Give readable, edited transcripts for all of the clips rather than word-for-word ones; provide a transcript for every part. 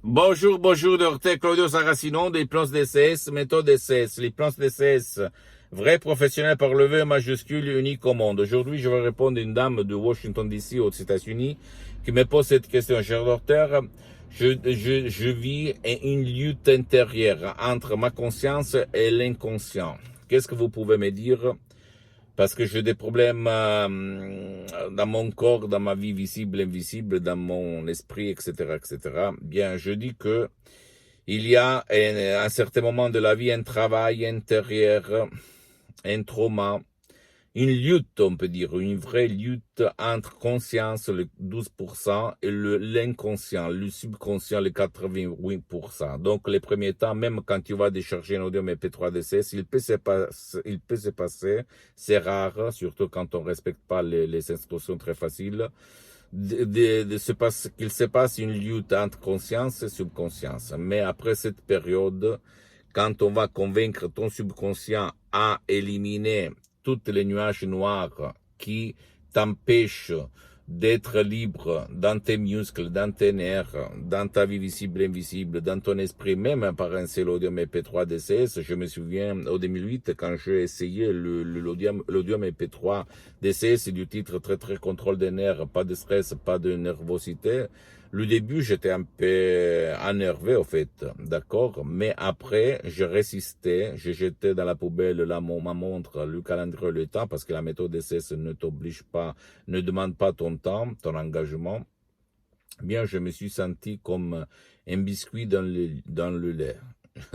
Bonjour, bonjour, docteur Claudio Saracino, des plans DCS, méthode DCS. Les plans DCS, vrais professionnels par le V majuscule, unique au monde. Aujourd'hui, je vais répondre à une dame de Washington DC aux États-Unis qui me pose cette question. Cher docteur, je vis une lutte intérieure entre ma conscience et l'inconscient. Qu'est-ce que vous pouvez me dire? Parce que j'ai des problèmes dans mon corps, dans ma vie visible, invisible, dans mon esprit, etc., etc. Bien, je dis que il y a à un certain moment de la vie un travail intérieur, un trauma, une lutte, on peut dire, une vraie lutte entre conscience, le 12%, et l'inconscient, le subconscient, le 88%. Donc, les premiers temps, même quand tu vas décharger un audio MP3 DCS, il peut se passer, c'est rare, surtout quand on respecte pas les instructions très faciles, qu'il se passe une lutte entre conscience et subconscience. Mais après cette période, quand on va convaincre ton subconscient à éliminer toutes les nuages noirs qui t'empêchent d'être libre dans tes muscles, dans tes nerfs, dans ta vie visible et invisible, dans ton esprit, même par un seul audio MP3 DCS. Je me souviens, au 2008, quand j'ai essayé l'audio MP3 DCS du titre très contrôle des nerfs, pas de stress, pas de nervosité. Le début, j'étais un peu énervé, au fait, d'accord, mais après, je résistais, je jetais dans la poubelle ma montre, le calendrier, le temps, parce que la méthode DCS ne t'oblige pas, ne demande pas ton temps, ton engagement. Bien, je me suis senti comme un biscuit dans le lait.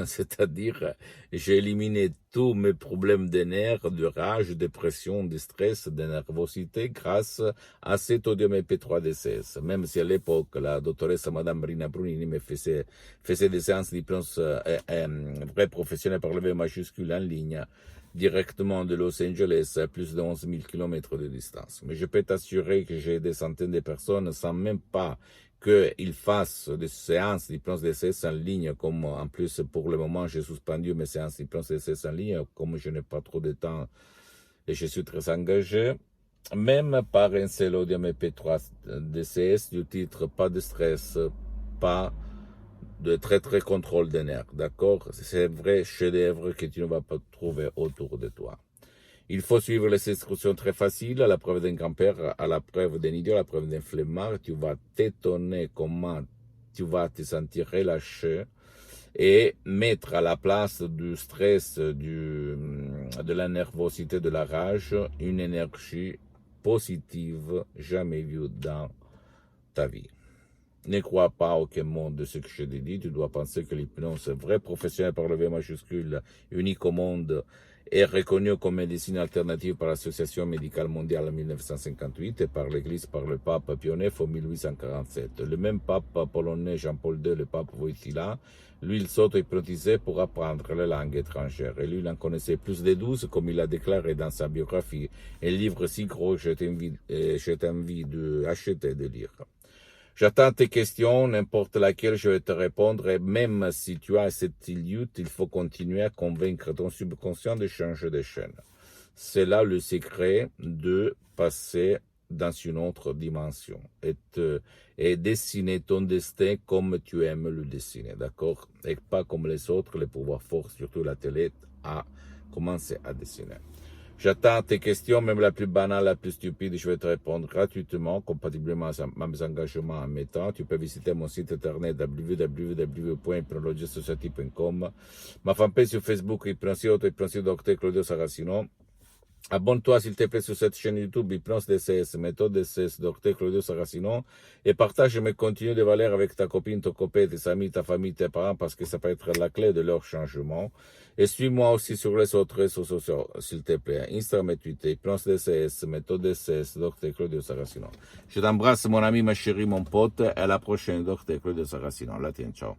C'est-à-dire, j'ai éliminé tous mes problèmes de nerfs, de rage, de pression, de stress, de nervosité grâce à cet audio MP3 DCS. Même si à l'époque, la doctoresse Madame Rina Brunini me faisait des séances d'hypnose vrais professionnels par le V majuscule en ligne, directement de Los Angeles à plus de 11 000 km de distance. Mais je peux t'assurer que j'ai des centaines de personnes sans même pas qu'ils fassent des séances d'hypnose DCS en ligne, comme en plus pour le moment j'ai suspendu mes séances d'hypnose DCS en ligne, comme je n'ai pas trop de temps et je suis très engagé, même par un seul audio MP3 DCS du titre pas de stress, pas de très contrôle des nerfs, d'accord? C'est un vrai chef-d'œuvre que tu ne vas pas trouver autour de toi. Il faut suivre les instructions très faciles, à la preuve d'un grand-père, à la preuve d'un idiot, à la preuve d'un flemmard. Tu vas t'étonner comment tu vas te sentir relâché et mettre à la place du stress, de la nervosité, de la rage, une énergie positive jamais vue dans ta vie. Ne crois pas à aucun mot de ce que je te dis. Tu dois penser que l'hypnose vrai professionnel par le V majuscule, unique au monde, est reconnue comme médecine alternative par l'Association médicale mondiale en 1958 et par l'Église, par le pape Pie IX en 1847. Le même pape polonais Jean-Paul II, le pape Wojtyła, lui, il s'auto-hypnotisait pour apprendre les langues étrangères. Et lui, il en connaissait plus de 12, comme il a déclaré dans sa biographie. Un livre si gros, je t'invite d'acheter, de lire. J'attends tes questions, n'importe laquelle je vais te répondre, et même si tu as cette lutte, il faut continuer à convaincre ton subconscient de changer de chaîne. C'est là le secret de passer dans une autre dimension et dessiner ton destin comme tu aimes le dessiner, d'accord? Et pas comme les autres, les pouvoirs forts, surtout la télé, à commencer à dessiner. J'attends tes questions, même la plus banale, la plus stupide, je vais te répondre gratuitement, compatiblement à mes engagements en mes temps. Tu peux visiter mon site internet www.hypnologiesociety.com, ma fanpage sur Facebook, Hypnosie Dr Claudio Saracino. Abonne-toi s'il te plaît sur cette chaîne YouTube Hypnose DCS, méthode DCS, Dr Claudio Saracino, et partage mes contenus de valeur avec ta copine, ton copain, tes amis, ta famille, tes parents, parce que ça peut être la clé de leur changement. Et suis-moi aussi sur les autres réseaux sociaux, s'il te plaît, Instagram et Twitter, Hypnose DCS, méthode DCS, Dr Claudio Saracino. Je t'embrasse mon ami, ma chérie, mon pote, et à la prochaine, Dr Claudio Saracino. La tienne, ciao.